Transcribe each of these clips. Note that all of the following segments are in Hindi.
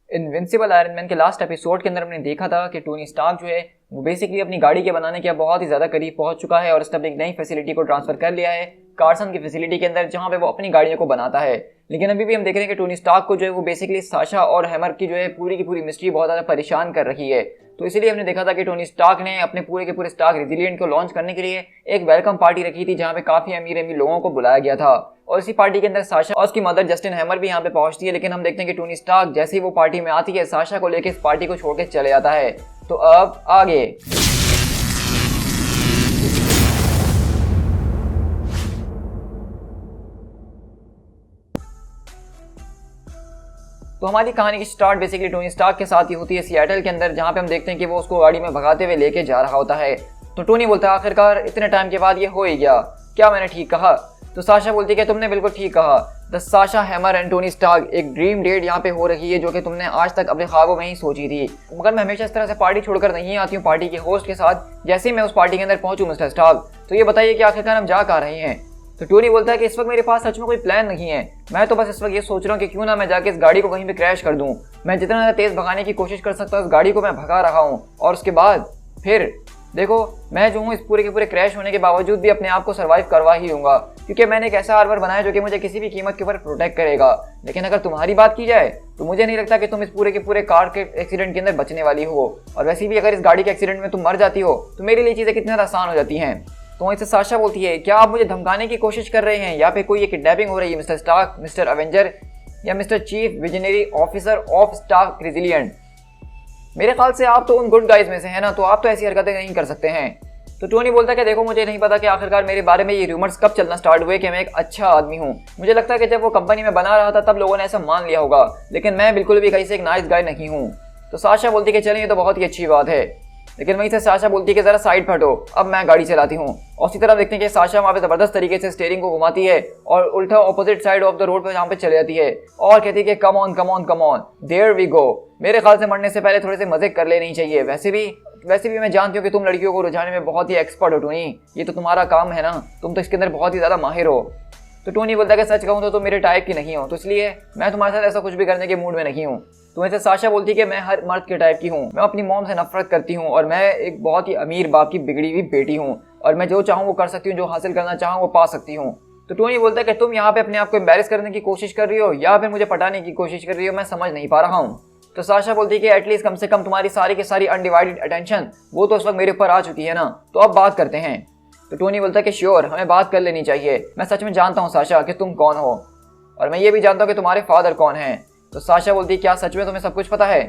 इनविंसिबल आयरन मैन के लास्ट एपिसोड के अंदर हमने देखा था कि टोनी स्टार्क जो है वो बेसिकली अपनी गाड़ी के बनाने के बहुत ही ज़्यादा करीब पहुंच चुका है और उसने अपनी एक नई फैसिलिटी को ट्रांसफर कर लिया है कार्सन की फैसिलिटी के अंदर, जहां पे वो अपनी गाड़ियों को बनाता है। लेकिन अभी भी हम देख रहे हैं कि टोनी स्टार्क को जो है वो बेसिकली साशा और हैमर की जो है पूरी की पूरी मिस्ट्री बहुत ज़्यादा परेशान कर रही है। तो इसीलिए हमने देखा था कि टोनी स्टार्क ने अपने पूरे के पूरे स्टार्क रेजिलिएंट को लॉन्च करने के लिए एक वेलकम पार्टी रखी थी, जहां पे काफी अमीर अमीर लोगों को बुलाया गया था। और इसी पार्टी के अंदर साशा और उसकी मदर जस्टिन हैमर भी यहाँ पे पहुंचती है। लेकिन हम देखते हैं कि टोनी स्टार्क जैसे ही वो पार्टी में आती है, साशा को लेकर इस पार्टी को छोड़ के चले जाता है। तो अब आगे तो हमारी कहानी की स्टार्ट बेसिकली टोनी स्टार्क के साथ ही होती है सिएटल के अंदर, जहाँ पे हम देखते हैं कि वो उसको गाड़ी में भगाते हुए लेके जा रहा होता है। तो टोनी बोलता है आखिरकार इतने टाइम के बाद ये हो ही गया, क्या मैंने ठीक कहा? तो साशा बोलती है कि तुमने बिल्कुल ठीक कहा। The Sasha Hammer and Tony Stark एक ड्रीम डेट यहाँ पे हो रही है, जो कि तुमने आज तक अपने ख्वाबों में ही सोची थी। मगर मैं हमेशा इस तरह से पार्टी छोड़कर नहीं आती हूँ पार्टी के होस्ट के साथ। जैसे ही मैं उस पार्टी के अंदर पहुंचूँ मिस्टर स्टार्क, तो ये बताइए कि आखिरकार हम जा कहाँ रहे हैं? तो टोनी बोलता है कि इस वक्त मेरे पास सच में कोई प्लान नहीं है, मैं तो बस इस वक्त ये सोच रहा हूँ कि क्यों ना मैं जाके इस गाड़ी को कहीं पे क्रैश कर दूं। मैं जितना ज़्यादा तेज़ भगाने की कोशिश कर सकता हूँ इस गाड़ी को मैं भगा रहा हूँ, और उसके बाद फिर देखो मैं जो हूँ इस पूरे के पूरे क्रैश होने के बावजूद भी अपने आप को सर्वाइव करवा ही लूँगा, क्योंकि मैंने एक ऐसा आर्मर बनाया जो कि मुझे किसी भी कीमत के ऊपर प्रोटेक्ट करेगा। लेकिन अगर तुम्हारी बात की जाए तो मुझे नहीं लगता कि तुम इस पूरे के पूरे कार के एक्सीडेंट के अंदर बचने वाली हो, और वैसे भी अगर इस गाड़ी के एक्सीडेंट में तुम मर जाती हो तो मेरे लिए चीज़ें कितनी ज़्यादा आसान हो जाती हैं। तो वहीं से साशा बोलती है क्या आप मुझे धमकाने की कोशिश कर रहे हैं, या फिर कोई ये किडनैपिंग हो रही है मिस्टर स्टार्क, मिस्टर एवेंजर या mister chief visionary officer of Stark Resilient? मेरे ख्याल से आप तो उन गुड गाइज में से हैं ना, तो आप तो ऐसी हरकतें नहीं कर सकते हैं। तो टोनी बोलता है कि देखो मुझे नहीं पता कि आखिरकार मेरे बारे में ये रूमर्स कब चलना स्टार्ट हुए कि मैं एक अच्छा आदमी हूँ। मुझे लगता है कि जब वो कंपनी में बना रहा था तब लोगों ने ऐसा मान लिया होगा, लेकिन मैं बिल्कुल भी कहीं से एक नाइस गाय नहीं हूँ। तो साशा बोलती है कि चलें ये तो बहुत ही अच्छी बात है। लेकिन वहीं से साशा बोलती है कि जरा साइड पर हटो, अब मैं गाड़ी चलाती हूँ। और उसी तरह देखते हैं कि साशा वहाँ पे जबरदस्त तरीके से स्टीयरिंग को घुमाती है और उल्टा opposite side of the road पे जहाँ पे चले जाती है और कहती है कि come on come on come on there we go. मेरे ख्याल से मरने से पहले थोड़े से मजे कर लेनी चाहिए। वैसे भी मैं जानती हूँ कि तुम लड़कियों को रुझाने में बहुत ही एक्सपर्ट हो टोनी, ये तो तुम्हारा काम है ना, तुम तो इसके अंदर बहुत ही ज़्यादा माहिर हो। तो टोनी बोलता है कि सच कहूँ तो तुम मेरे टाइप की नहीं हो, तो इसलिए मैं तुम्हारे साथ ऐसा कुछ भी करने के मूड में नहीं हूँ। तो वैसे साशा बोलती है कि मैं हर मर्द के टाइप की हूँ, मैं अपनी मॉम से नफरत करती हूँ और मैं एक बहुत ही अमीर बाप की बिगड़ी हुई बेटी हूँ, और मैं जो चाहूँ वो कर सकती हूँ, जो हासिल करना चाहूँ वो पा सकती हूँ। तो टोनी बोलता है कि तुम यहाँ पे अपने आप को एम्बैरेस करने की कोशिश कर रही हो या फिर मुझे पटाने की कोशिश कर रही हो, मैं समझ नहीं पा रहा हूँ। तो साशा बोलती है कि एटलीस्ट कम से कम तुम्हारी सारी की सारी अनडिवाइडेड अटेंशन वो तो उस वक्त मेरे ऊपर आ चुकी है ना, तो अब बात करते हैं। तो टोनी बोलता है कि श्योर, हमें बात कर लेनी चाहिए। मैं सच में जानता हूँ साशा कि तुम कौन हो, और मैं ये भी जानता हूँ कि तुम्हारे फादर कौन हैं। तो साशा बोलती है क्या सच में तुम्हें सब कुछ पता है?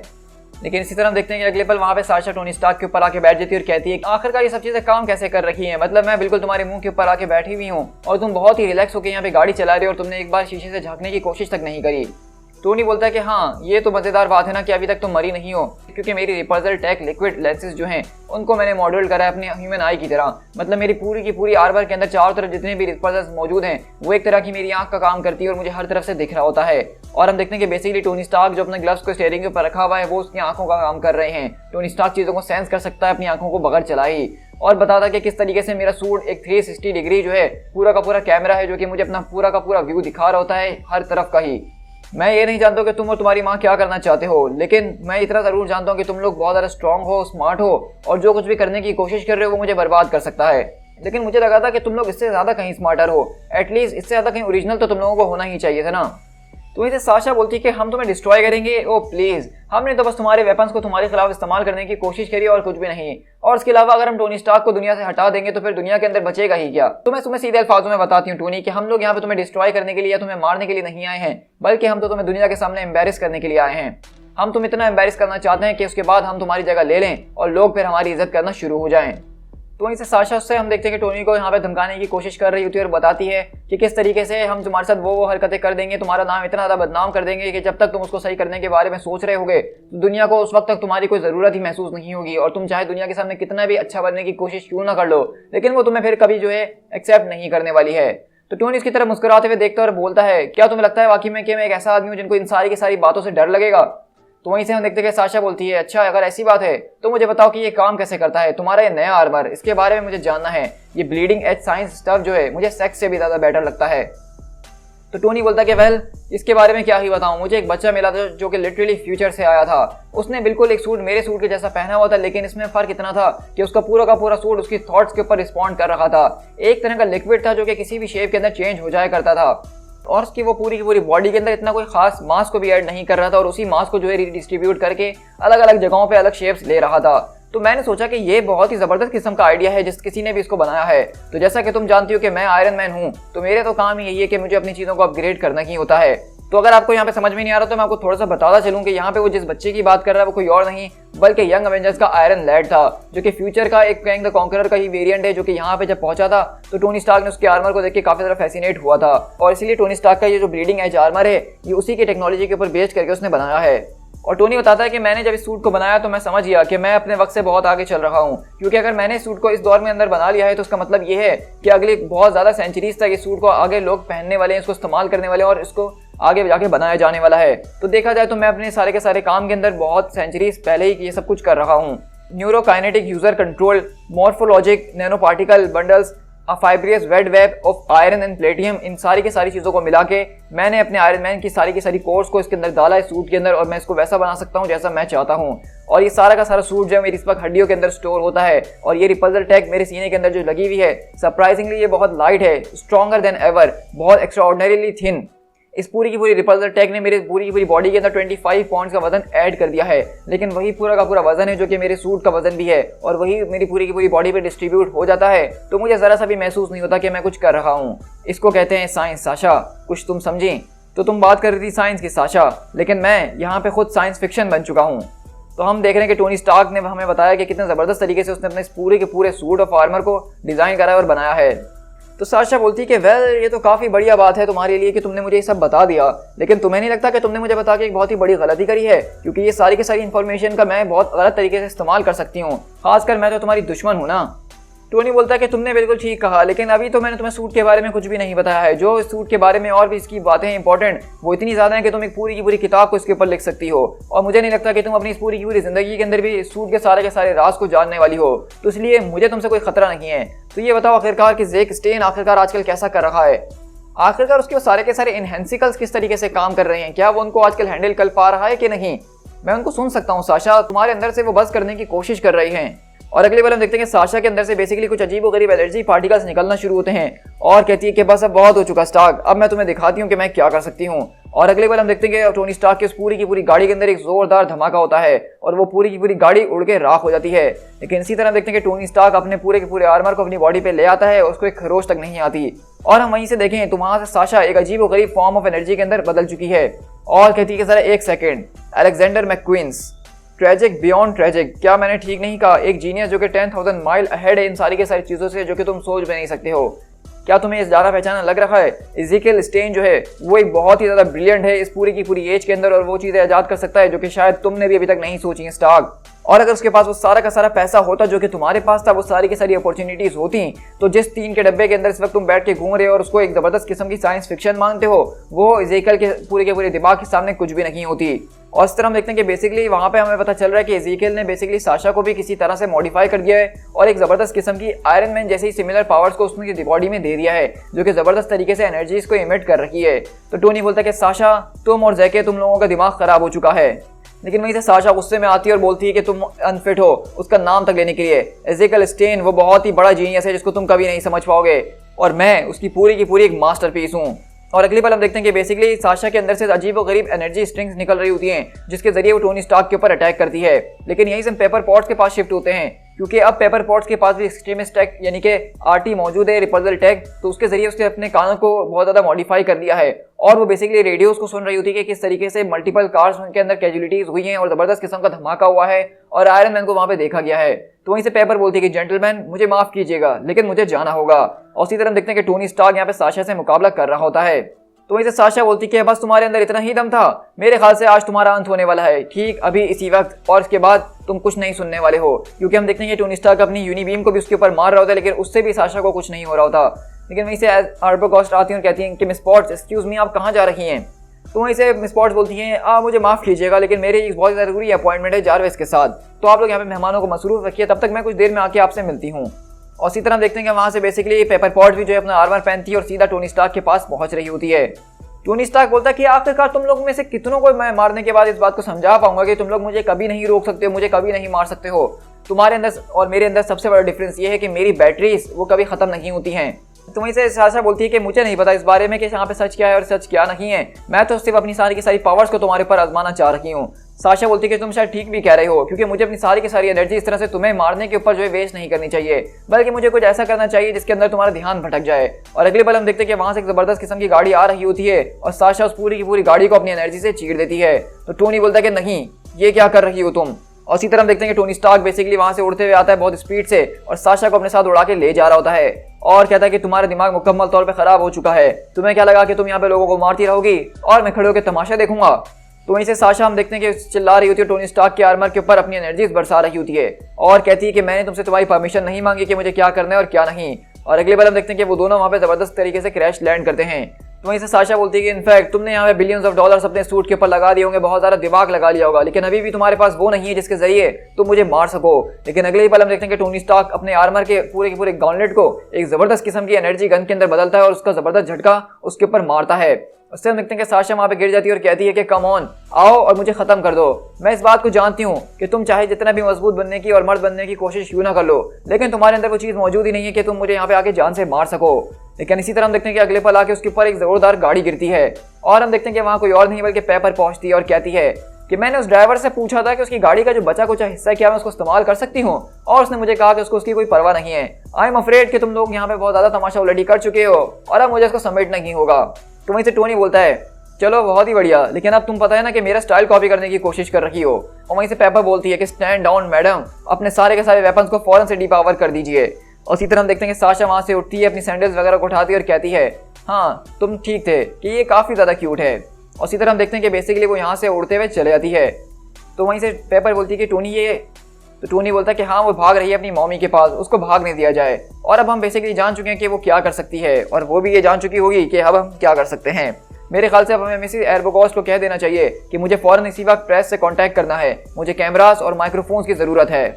लेकिन इसी तरह हम देखते हैं कि अगले पल वहाँ पे साशा टोनी स्टार्क के ऊपर आके बैठ जाती है और कहती है आखिरकार ये सब चीज़ें काम कैसे कर रखी हैं, मतलब मैं बिल्कुल तुम्हारे मुंह के ऊपर आके बैठी हुई हूँ और तुम बहुत ही रिलैक्स होकर यहाँ पे गाड़ी चला रही हो और तुमने एक बार शीशे से झांकने की कोशिश तक नहीं करी। टोनी बोलता है कि हाँ ये तो मज़ेदार बात है ना कि अभी तक तुम मरी नहीं हो, क्योंकि मेरी रिपल्सर टेक लिक्विड लेंसेज जो हैं उनको मैंने मॉडल करा है अपने ह्यूमन आई की तरह। मतलब मेरी पूरी की पूरी आर्मर के अंदर चारों तरफ जितने भी रिपल्सर्स मौजूद हैं वो एक तरह की मेरी आंख का काम करती है और मुझे हर तरफ से दिख रहा होता है। और हम देखते हैं कि बेसिकली टोनी स्टार्क जो अपने ग्लव्स को स्टीयरिंग के ऊपर रखा हुआ है वो उसकी आंखों का काम कर रहे हैं। टोनी स्टार्क चीज़ों को सेंस कर सकता है अपनी आंखों को बगैर चलाए, और बताता कि किस तरीके से मेरा सूट एक 360 डिग्री जो है पूरा का पूरा कैमरा है जो कि मुझे अपना पूरा का पूरा व्यू दिखा रहा होता है हर तरफ का ही। मैं ये नहीं जानता कि तुम और तुम्हारी माँ क्या करना चाहते हो, लेकिन मैं इतना ज़रूर जानता हूँ कि तुम लोग बहुत ज़्यादा स्ट्रांग हो, स्मार्ट हो, और जो कुछ भी करने की कोशिश कर रहे हो वो मुझे बर्बाद कर सकता है। लेकिन मुझे लगा था कि तुम लोग इससे ज़्यादा कहीं स्मार्टर हो, एटलीस्ट इससे ज़्यादा कहीं ओरिजिनल तो तुम लोगों को होना ही चाहिए था ना। तो वहीं से साशा बोलती है कि हम तुम्हें डिस्ट्रॉय करेंगे, ओ प्लीज़, हमने तो बस तुम्हारे वेपन्स को तुम्हारे खिलाफ इस्तेमाल करने की कोशिश करी और कुछ भी नहीं। और इसके अलावा अगर हम टोनी स्टार्क को दुनिया से हटा देंगे तो फिर दुनिया के अंदर बचेगा ही क्या? तो मैं तुम्हें सीधे अल्फाजों में बताती हूँ टोनी कि हम लोग यहाँ पे तुम्हें डिस्ट्रॉय करने के लिए या तुम्हें मारने के लिए नहीं आए हैं, बल्कि हम तो तुम्हें दुनिया के सामने एम्बैरेस करने के लिए आए हैं। हम तुम इतना एम्बैरेस करना चाहते हैं कि उसके बाद हम तुम्हारी जगह ले लें और लोग फिर हमारी इज्जत करना शुरू हो जाएं। तो वहीं से साशा उससे हम देखते हैं कि टोनी को यहाँ पे धमकाने की कोशिश कर रही होती है और बताती है कि किस तरीके से हम तुम्हारे साथ वो हरकतें कर देंगे, तुम्हारा नाम इतना ज़्यादा बदनाम कर देंगे कि जब तक तुम उसको सही करने के बारे में सोच रहे होगे तो दुनिया को उस वक्त तक तुम्हारी कोई ज़रूरत ही महसूस नहीं होगी, और तुम चाहे दुनिया के सामने कितना भी अच्छा बनने की कोशिश क्यों ना कर लो, लेकिन वो तुम्हें फिर कभी जो है एक्सेप्ट नहीं करने वाली है। तो टोनी इसकी तरफ मुस्कुराते हुए देखता है और बोलता है क्या तुम्हें लगता है वाकई में कि मैं एक ऐसा आदमी हूँ जिनको इन सारी की सारी बातों से डर लगेगा? तो वहीं से हम देखते हैं कि साशा बोलती है अच्छा अगर ऐसी बात है तो मुझे बताओ कि ये काम कैसे करता है, तुम्हारा ये नया आर्मर, इसके बारे में मुझे जानना है। ये ब्लीडिंग एज साइंस स्टफ जो है मुझे सेक्स से भी ज़्यादा बेटर लगता है। तो टोनी बोलता कि वेल इसके बारे में क्या ही बताऊं, मुझे एक बच्चा मिला था जो कि लिटरली फ्यूचर से आया था। उसने बिल्कुल एक सूट मेरे सूट के जैसा पहना हुआ था, लेकिन इसमें फ़र्क इतना था कि उसका पूरा का पूरा सूट उसकी थॉट्स के ऊपर रिस्पॉन्ड कर रहा था। एक तरह का लिक्विड था जो कि किसी भी शेप के अंदर चेंज हो जाया करता था, और उसकी वो पूरी की पूरी बॉडी के अंदर इतना कोई खास मास को भी ऐड नहीं कर रहा था, और उसी मास को जो है रिडिस्ट्रीब्यूट करके अलग अलग जगहों पे अलग शेप्स ले रहा था। तो मैंने सोचा कि ये बहुत ही ज़बरदस्त किस्म का आइडिया है जिस किसी ने भी इसको बनाया है। तो जैसा कि तुम जानती हो कि मैं आयरन मैन हूँ, तो मेरे तो काम ही यही है कि मुझे अपनी चीज़ों को अपग्रेड करना ही होता है। तो अगर आपको यहाँ पे समझ में नहीं आ रहा तो मैं आपको थोड़ा सा बताता चलूँ कि यहाँ पे वो जिस बच्चे की बात कर रहा है वो कोई और नहीं बल्कि यंग एवेंजर्स का आयरन लैड था, जो कि फ्यूचर का एक कैंग द कॉन्करर का ही वेरिएंट है, जो कि यहाँ पे जब पहुंचा था तो टोनी स्टार्क ने उसके आर्मर को देख के काफी ज़्यादा फैसिनेट हुआ था, और इसीलिए टोनी स्टार्क का ये जो ब्लीडिंग एज आर्मर है ये उसी की टेक्नोलॉजी के ऊपर बेस्ड करके उसने बनाया है। और टोनी बताता है कि मैंने जब इस सूट को बनाया तो मैं समझ गया कि मैं अपने वक्त से बहुत आगे चल रहा हूँ, क्योंकि अगर मैंने इस सूट को इस दौर में अंदर बना लिया है तो उसका मतलब ये है कि अगले बहुत ज़्यादा सेंचुरीज तक इस सूट को आगे लोग पहनने वाले हैं, इसको इस्तेमाल करने वाले हैं, और इसको आगे जाके बनाया जाने वाला है। तो देखा जाए तो मैं अपने सारे के सारे काम के अंदर बहुत सेंचुरीज पहले ही ये सब कुछ कर रहा हूँ। Neurokinetic user control, morphologic nano particle bundles, fibrous red web of iron and platinum, इन सारी की सारी चीज़ों को मिला के मैंने अपने आयरन मैन की सारी कोर्स को इसके अंदर डाला है सूट के अंदर, और मैं इसको वैसा बना सकता हूँ जैसा मैं चाहता हूँ। और ये सारा का सारा सूट जो है मेरी इस वक्त हड्डियों के अंदर स्टोर होता है, और ये रिपल्सर टैग मेरे सीने के अंदर जो लगी हुई है सरप्राइजिंगली ये बहुत लाइट है, स्ट्रॉन्गर देन एवर, बहुत एक्स्ट्राऑर्डिनरीली थिन। इस पूरी की पूरी रिपल्सर टैग ने मेरे पूरी की पूरी बॉडी के अंदर 25 पाउंड का वजन ऐड कर दिया है, लेकिन वही पूरा का पूरा वजन है जो कि मेरे सूट का वजन भी है, और वही मेरी पूरी की पूरी बॉडी पे डिस्ट्रीब्यूट हो जाता है। तो मुझे ज़रा सा भी महसूस नहीं होता कि मैं कुछ कर रहा हूँ। इसको कहते हैं साइंस। साशा, कुछ तुम समझी? तो तुम बात कर रही थी साइंस की साशा, लेकिन मैं यहाँ पे खुद साइंस फिक्शन बन चुका हूँ। तो हम देख रहे हैं कि टोनी स्टार्क ने हमें बताया कि कितने ज़बरदस्त तरीके से उसने अपने इस पूरे के पूरे सूट ऑफ आर्मर को डिज़ाइन करा है और बनाया है। तो साशा बोलती है कि वेल ये तो काफ़ी बढ़िया बात है तुम्हारे लिए कि तुमने मुझे ये सब बता दिया, लेकिन तुम्हें नहीं लगता कि तुमने मुझे बता के एक बहुत ही बड़ी गलती करी है? क्योंकि ये सारी की सारी इन्फॉर्मेशन का मैं बहुत गलत तरीके से इस्तेमाल कर सकती हूँ, खासकर मैं तो तुम्हारी दुश्मन हूँ ना। टोनी बोलता है कि तुमने बिल्कुल ठीक कहा, लेकिन अभी तो मैंने तुम्हें सूट के बारे में कुछ भी नहीं बताया है। जो इस सूट के बारे में और भी इसकी बातें इंपॉर्टेंट वो इतनी ज़्यादा है कि तुम एक पूरी की पूरी किताब को इसके ऊपर लिख सकती हो, और मुझे नहीं लगता कि तुम अपनी इस पूरी की पूरी ज़िंदगी के अंदर भी इस सूट के सारे राज को जानने वाली हो, तो इसलिए मुझे तुमसे कोई खतरा नहीं है। तो ये बताओ आखिरकार कि ज़ेक स्टेन आखिरकार आजकल कैसा कर रहा है? आखिरकार उसके वो सारे के सारे इनहेंसिकल्स किस तरीके से काम कर रहे हैं? क्या वो उनको आजकल हैंडल कर पा रहा है कि नहीं? मैं उनको सुन सकता हूँ साशा, तुम्हारे अंदर से वो बस करने की कोशिश कर रही हैं। और अगली बार हम देखते हैं कि साशा के अंदर से बेसिकली कुछ अजीब व गरीब एनर्जी पार्टिकल्स निकलना शुरू होते हैं, और कहती है कि बस अब बहुत हो चुका स्टार्क, अब मैं तुम्हें दिखाती हूँ कि मैं क्या कर सकती हूँ। और अगली बार हम देखते हैं कि टोनी स्टार्क की उस पूरी की पूरी गाड़ी के अंदर एक जोरदार धमाका होता है, और वो पूरी की पूरी गाड़ी उड़ के राख हो जाती है। लेकिन इसी तरह देखते हैं कि टोनी स्टार्क अपने पूरे के पूरे आर्मर को अपनी बॉडी पे ले आता है, उसको एक खरोच तक नहीं आती। और हम वहीं से देखें तो वहां से साशा एक अजीब व गरीब फॉर्म ऑफ एनर्जी के अंदर बदल चुकी है, और कहती है कि जरा एक second, Alexander McQueen's, tragic beyond tragic, क्या मैंने ठीक नहीं कहा? एक जीनियस जो कि 10,000 माइल अहेड है इन सारी के सारी चीज़ों से जो कि तुम सोच भी नहीं सकते हो। क्या तुम्हें इस जाना पहचाना लग रहा है? इज़ेकियल स्टेन जो है वो एक बहुत ही ज़्यादा ब्रिलियंट है इस पूरी की पूरी एज के अंदर, और वो चीज़ें ईजाद कर सकता है जो कि शायद तुमने भी अभी तक नहीं सोची हैं स्टार्क। और अगर उसके पास वो सारा का सारा पैसा होता जो कि तुम्हारे पास था, वो सारी की सारी अपॉर्चुनिटीज़ होती, तो जिस टीन के डब्बे के अंदर इस वक्त तुम बैठ के घूम रहे हो और उसको एक ज़बरदस्त किस्म की साइंस फिक्शन मानते हो, वो इज़ेकियल के पूरे दिमाग के सामने कुछ भी नहीं होती। और इस तरह हम देखते हैं कि बेसिकली वहाँ पे हमें पता चल रहा है कि इज़ेकियल ने बेसिकली साशा को भी किसी तरह से मॉडिफाई कर दिया है, और एक ज़बरदस्त किस्म की आयरन मैन जैसे ही सिमिलर पावर्स को उसकी बॉडी में दे दिया है, जो कि ज़बरदस्त तरीके से एनर्जीज को इमिट कर रखी है। तो टोनी बोलता है कि साशा, तुम और जैके, तुम लोगों का दिमाग ख़राब हो चुका है। लेकिन वहीं से साशा गुस्से में आती है और बोलती है कि तुम अनफिट हो उसका नाम तक लेने के लिए। इज़ेकियल स्टेन वो बहुत ही बड़ा जीनियस है जिसको तुम कभी नहीं समझ पाओगे, और मैं उसकी पूरी की पूरी एक मास्टरपीस हूँ। और अगली बार हम देखते हैं कि बेसिकली साशा के अंदर से अजीब व गरीब एनर्जी स्ट्रिंग्स निकल रही होती हैं, जिसके जरिए वो टोनी स्टार्क के ऊपर अटैक करती है। लेकिन यहीं से हम पेपर पॉट्स के पास शिफ्ट होते हैं, क्योंकि अब पेपर पॉट्स के पास भी एक्सट्रीमिस्ट टैग यानी कि आरटी मौजूद है, रिपल्सल टैग, तो उसके जरिए उसने अपने कानों को बहुत ज़्यादा मॉडिफाई कर दिया है, और वो बेसिकली रेडियोस को सुन रही होती है कि किस तरीके से मल्टीपल कार्स के अंदर कैजुअलिटीज हुई हैं और ज़बरदस्त किस्म का धमाका हुआ है, और आयरन मैन को वहाँ पे देखा गया है। तो वहीं से पेपर बोलती है कि जेंटलमैन, मुझे माफ़ कीजिएगा लेकिन मुझे जाना होगा। और उसी तरह देखते हैं कि टोनी स्टार्क यहाँ पे साशा से मुकाबला कर रहा होता है। तो वहीं से साशा बोलती है कि बस तुम्हारे अंदर इतना ही दम था, मेरे ख्याल से आज तुम्हारा अंत होने वाला है, ठीक अभी इसी वक्त, और इसके बाद तुम कुछ नहीं सुनने वाले हो। क्योंकि हम देखते हैं कि टोनी स्टार्क अपनी यूनिबीम को भी उसके ऊपर मार रहा होता है, लेकिन उससे भी साशा को कुछ नहीं हो रहा होता। लेकिन वहीं से आर्बोगॉस्ट आती हैं और कहती हैं कि मिस पॉट्स, एक्सक्यूज मी, आप कहाँ जा रही हैं? तो वहीं से मिस पॉट्स बोलती हैं, मुझे माफ़ कीजिएगा लेकिन मेरी एक बहुत ज़रूरी अपॉइंटमेंट है जारवेस के साथ, तो आप लोग यहाँ पे मेहमानों को मसरूफ रखिए, तब तक मैं कुछ देर में आके आपसे मिलती हूँ। और इसी तरह देखते हैं कि वहाँ से बेसिकली पेपर पॉट भी जो है अपना आर्मर पहनती है और सीधा टोनी स्टार्क के पास पहुँच रही होती है। टोनी स्टार्क बोलता है कि आखिरकार तुम लोग में से कितनों को मैं मारने के बाद इस बात को समझा पाऊंगा कि तुम लोग मुझे कभी नहीं रोक सकते हो, मुझे कभी नहीं मार सकते हो। तुम्हारे अंदर और मेरे अंदर सबसे बड़ा डिफरेंस ये है कि मेरी बैटरीज वो कभी खत्म नहीं होती हैं। तो वहीं से साशा बोलती है कि मुझे नहीं पता इस बारे में कि यहाँ पे सच क्या है और सच क्या नहीं है, मैं तो सिर्फ अपनी सारी की सारी पावर्स को तुम्हारे ऊपर आजमाना चाह रही हूँ। साशा बोलती है कि तुम शायद ठीक भी कह रहे हो, क्योंकि मुझे अपनी सारी की सारी एनर्जी इस तरह से तुम्हें मारने के ऊपर जो है वेस्ट नहीं करनी चाहिए, बल्कि मुझे कुछ ऐसा करना चाहिए जिसके अंदर तुम्हारा ध्यान भटक जाए। और अगले पल हम देखते हैं कि वहां से एक जबरदस्त किस्म की गाड़ी आ रही होती है और साशा उस पूरी की पूरी गाड़ी को अपनी एनर्जी से चीर देती है। तो टोनी बोलता है कि नहीं, ये क्या कर रही हो तुम। और इसी तरह हम देखते हैं कि टोनी स्टार्क बेसिकली वहां से उड़ते हुए आता है बहुत स्पीड से और साशा को अपने साथ उड़ा के ले जा रहा होता है और कहता है कि तुम्हारा दिमाग मुकम्मल तौर पे खराब हो चुका है, तुम्हें क्या लगा कि तुम यहाँ पे लोगों को मारती रहोगी और मैं खड़े होकर तमाशा देखूंगा। तो वहीं से साशा हम देखते हैं कि चिल्ला रही होती है टोनी स्टार्क के आर्मर के ऊपर, अपनी एनर्जीज बरसा रही होती है और कहती है कि मैंने तुमसे तुम्हारी परमिशन नहीं मांगी कि मुझे क्या करना है और क्या नहीं। और अगले बार हम देखते हैं कि वो दोनों वहां पे जबरदस्त तरीके से क्रैश लैंड करते हैं। तो वहीं से साशा बोलती है कि इनफैक्ट तुमने यहाँ पे बिलियंस ऑफ डॉलर्स अपने सूट के ऊपर लगा दिए होंगे, बहुत सारा दिमाग लगा लिया होगा, लेकिन अभी भी तुम्हारे पास वो नहीं है जिसके जरिए तुम मुझे मार सको। लेकिन अगले ही पल हम देखते हैं कि टोनी स्टार्क अपने आर्मर के पूरे गॉन्टलेट को एक जबरदस्त किस्म की एनर्जी गन के अंदर बदलता है और उसका जबरदस्त झटका उसके ऊपर मारता है। उससे हम देखते हैं कि साशा वहां पे गिर जाती है और कहती है कि कम ऑन, आओ और मुझे खत्म कर दो। मैं इस बात को जानती हूँ कि तुम चाहे जितना भी मजबूत बनने की और मर्द बनने की कोशिश क्यों ना कर लो, लेकिन तुम्हारे अंदर वो चीज मौजूद ही नहीं है कि तुम मुझे यहाँ पे आके जान से मार सको। लेकिन इसी तरह हम देखते हैं कि अगले पल आके उसके ऊपर एक जोरदार गाड़ी गिरती है और हम देखते हैं कि वहाँ कोई और नहीं बल्कि पेपर पहुंचती है और कहती है कि मैंने उस ड्राइवर से पूछा था कि उसकी गाड़ी का जो बचा कुछ हिस्सा क्या मैं उसको इस्तेमाल कर सकती हूँ, और उसने मुझे कहा कि उसको उसकी कोई परवाह नहीं है। आई एम अफ्रेड कि तुम लोग यहाँ पे बहुत ज्यादा तमाशा ऑलरेडी कर चुके हो और अब मुझे इसको समेटना ही होगा। तो वहीं से टोनी बोलता है चलो बहुत ही बढ़िया, लेकिन अब तुम पता है ना कि मेरा स्टाइल कॉपी करने की कोशिश कर रही हो। और वहीं से पेपर बोलती है कि स्टैंड डाउन मैडम, अपने सारे के सारे वेपन्स को फौरन से डीपावर कर दीजिए। और इसी तरह हम देखते हैं कि साशा वहां से उठती है, अपनी सैंडल्स वगैरह को उठाती है और कहती है हाँ तुम ठीक थे कि ये काफ़ी ज़्यादा क्यूट है। और इसी तरह हम देखते हैं कि बेसिकली वो यहाँ से उड़ते हुए चले जाती है। तो वहीं से पेपर बोलती है कि टोनी ये, तो टोनी बोलता है कि हाँ वो भाग रही है अपनी मम्मी के पास, उसको भाग नहीं दिया जाए। और अब हम बेसिकली जान चुके हैं कि वो क्या कर सकती है और वो भी ये जान चुकी होगी कि अब हम क्या कर सकते हैं। मेरे ख्याल से अब हमें मिसेस एर्बोगॉस को कह देना चाहिए कि मुझे फ़ौरन इसी वक्त प्रेस से कांटेक्ट करना है, मुझे कैमरास और माइक्रोफोन्स की ज़रूरत है।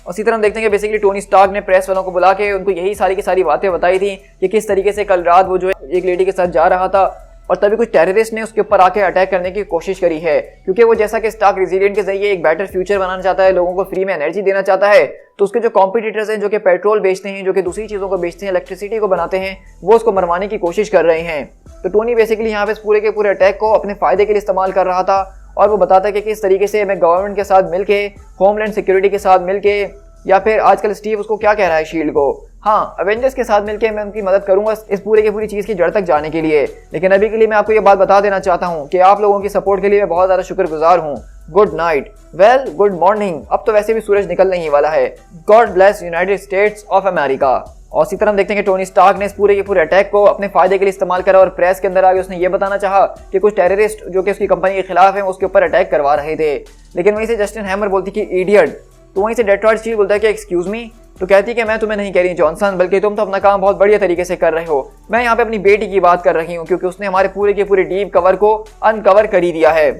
उसी तरह हम देखते हैं कि बेसिकली टोनी स्टार्क ने प्रेस वालों को बुला के उनको यही सारी की सारी बातें बताई थी कि किस तरीके से कल रात वो जो है एक लेडी के साथ जा रहा था और तभी कुछ टेररिस्ट ने उसके ऊपर आके अटैक करने की कोशिश करी है, क्योंकि वो जैसा कि स्टार्क रेजिलिएंट के जरिए एक बेटर फ्यूचर बनाना चाहता है, लोगों को फ्री में एनर्जी देना चाहता है। तो उसके जो कॉम्पिटिटर्स हैं जो कि पेट्रोल बेचते हैं, जो कि दूसरी चीज़ों को बेचते हैं, इलेक्ट्रिसिटी को बनाते हैं, वो उसको मरवाने की कोशिश कर रहे हैं। तो टोनी बेसिकली यहाँ पे पूरे के पूरे अटैक को अपने फायदे के लिए इस्तेमाल कर रहा था और वो बताता है कि किस तरीके से मैं गवर्नमेंट के साथ मिलके, होमलैंड सिक्योरिटी के साथ मिलके, या फिर आजकल स्टीव उसको क्या कह रहा है शील्ड को, हाँ अवेंजर्स के साथ मिलके मैं उनकी मदद करूंगा इस पूरे की पूरी चीज़ की जड़ तक जाने के लिए। लेकिन अभी के लिए मैं आपको ये बात बता देना चाहता हूँ कि आप लोगों की सपोर्ट के लिए मैं बहुत ज़्यादा शुक्रगुजार हूँ। Good night, well good morning, अब तो वैसे भी सूरज निकलने ही वाला है। God bless United states of America. और इसी तरह हम देखते हैं कि टोनी स्टार्क ने इस पूरे के पूरे अटैक को अपने फायदे के लिए इस्तेमाल करा और प्रेस के अंदर आगे उसने ये बताना चाहा कि कुछ टेररिस्ट जो कि उसकी कंपनी के खिलाफ हैं उसके ऊपर अटैक करवा रहे थे। लेकिन वहीं से जस्टिन हैमर बोलती कि इडियट। तो वहीं से डेट्रॉइट स्टील बोलता है कि एक्सक्यूज मी। तो कहती है कि मैं तुम्हें नहीं कह रही जॉनसन, बल्कि तुम तो अपना काम बहुत बढ़िया तरीके से कर रहे हो, मैं यहाँ पे अपनी बेटी की बात कर रही हूँ क्योंकि उसने हमारे पूरे के पूरे डीप कवर को अनकवर कर ही दिया है।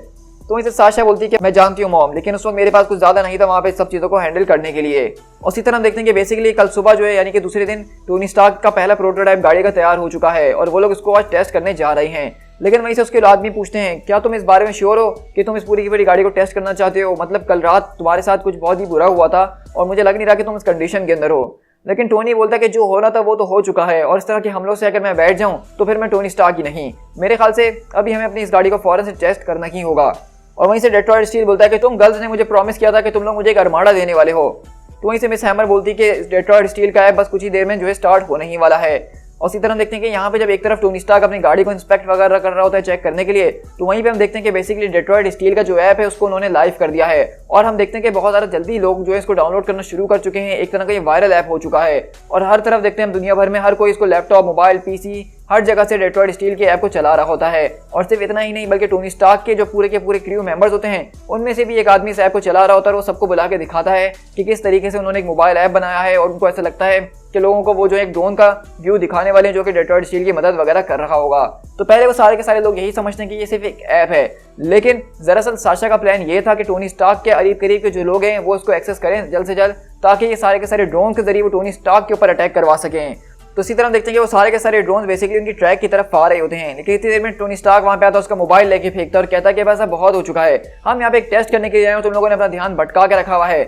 तो वहीं से साशा बोलती है कि मैं जानती हूँ मॉम, लेकिन उस वक्त मेरे पास कुछ ज़्यादा नहीं था वहाँ पे सब चीज़ों को हैंडल करने के लिए। उसी तरह हम देखते हैं कि बेसिकली कल सुबह जो है यानी कि दूसरे दिन टोनी स्टार्क का पहला प्रोटोटाइप गाड़ी का तैयार हो चुका है और वो लोग इसको आज टेस्ट करने जा रहे हैं। लेकिन वहीं से उसके आदमी पूछते हैं क्या तुम इस बारे में श्योर हो कि तुम इस पूरी की पूरी गाड़ी को टेस्ट करना चाहते हो, मतलब कल रात तुम्हारे साथ कुछ बहुत ही बुरा हुआ था और मुझे लग नहीं रहा कि तुम इस कंडीशन के अंदर हो। लेकिन टोनी बोलता है कि जो होना था वो तो हो चुका है और इस तरह के हमलों से अगर मैं बैठ जाऊं तो फिर मैं टोनी स्टार्क ही नहीं, मेरे ख्याल से अभी हमें अपनी इस गाड़ी को फौरन से टेस्ट करना ही होगा। और वहीं से डेट्रॉइट स्टील बोलता है कि तुम गर्ल्स ने मुझे प्रॉमिस किया था कि तुम लोग मुझे एक अरमाड़ा देने वाले हो। तो वहीं से मिस हैमर बोलती है कि डेट्रॉइट स्टील का है बस कुछ ही देर में जो है स्टार्ट होने ही वाला है। और इसी तरह देखते हैं कि यहाँ पे जब एक तरफ टोनी स्टार्क अपनी गाड़ी को इंस्पेक्ट वगैरह कर रहा होता है चेक करने के लिए, तो वहीं पे हम देखते हैं कि बेसिकली डेट्रॉइट स्टील का जो ऐप है उसको उन्होंने लाइव कर दिया है और हम देखते हैं कि बहुत ज़्यादा जल्दी लोग जो है इसको डाउनलोड करना शुरू कर चुके हैं। एक तरह का ये वायरल ऐप हो चुका है और हर तरफ देखते हैं हम दुनिया भर में हर कोई इसको लैपटॉप, मोबाइल, पीसी हर जगह से डेट्रॉइट स्टील के ऐप को चला रहा होता है। और सिर्फ इतना ही नहीं बल्कि टोनी स्टार्क के जो पूरे के पूरे क्रू मेंबर्स होते हैं उनमें से भी एक आदमी इस ऐप को चला रहा होता है और वो सबको बुला के दिखाता है कि किस तरीके से उन्होंने एक मोबाइल ऐप बनाया है और उनको ऐसा लगता है कि लोगों को वो जो एक ड्रोन का व्यू दिखाने वाले हैं जो कि डेट्रॉइट स्टील की मदद वगैरह कर रहा होगा। तो पहले वो सारे के सारे लोग यही समझते हैं कि ये सिर्फ एक ऐप है, लेकिन दरअसल साशा का प्लान ये था कि टोनी स्टार्क के करीब के जो लोग हैं वो इसको एक्सेस करें जल्द से जल्द ताकि ये सारे के सारे ड्रोन के जरिए वो टोनी स्टार्क के ऊपर अटैक करवा सकें। तो इसी तरह देखते हैं कि वो सारे के सारे ड्रोन बेसिकली उनकी ट्रैक की तरफ आ रहे होते हैं, लेकिन इतनी देर में टोनी स्टार्क वहाँ पे आता है, उसका मोबाइल लेके फेंकता है और कहता है कि ऐसा बहुत हो चुका है, हम यहाँ पे एक टेस्ट करने के लिए आए हैं, तुम लोगों ने अपना ध्यान भटका के रखा हुआ है।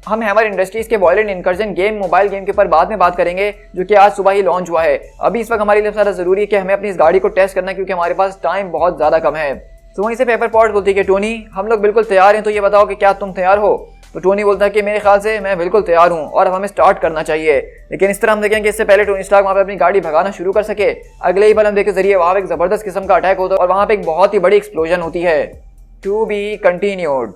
हम हैमर इंडस्ट्रीज के violent incursion game mobile game के ऊपर बाद में बात करेंगे, जो कि आज सुबह ही लॉन्च हुआ है। अभी इस वक्त हमारे लिए ज़्यादा जरूरी है कि हमें अपनी इस गाड़ी को टेस्ट करना, क्योंकि हमारे पास टाइम बहुत ज़्यादा कम है। तो वहीं से पेपर पॉट बोलती है कि टोनी हम लोग बिल्कुल तैयार हैं, तो ये बताओ कि क्या तुम तैयार हो। तो टोनी बोलता है कि मेरे ख्याल से मैं बिल्कुल तैयार हूँ और अब हमें स्टार्ट करना चाहिए। लेकिन इस तरह हम देखेंगे इससे पहले टोनी स्टार्क वहाँ पे अपनी गाड़ी भगाना शुरू कर सके, अगले ही पल हम देखे जरिए वहाँ एक जबरदस्त किस्म का अटैक होता है और वहाँ पे एक बहुत ही बड़ी एक्सप्लोजन होती है। To be continued.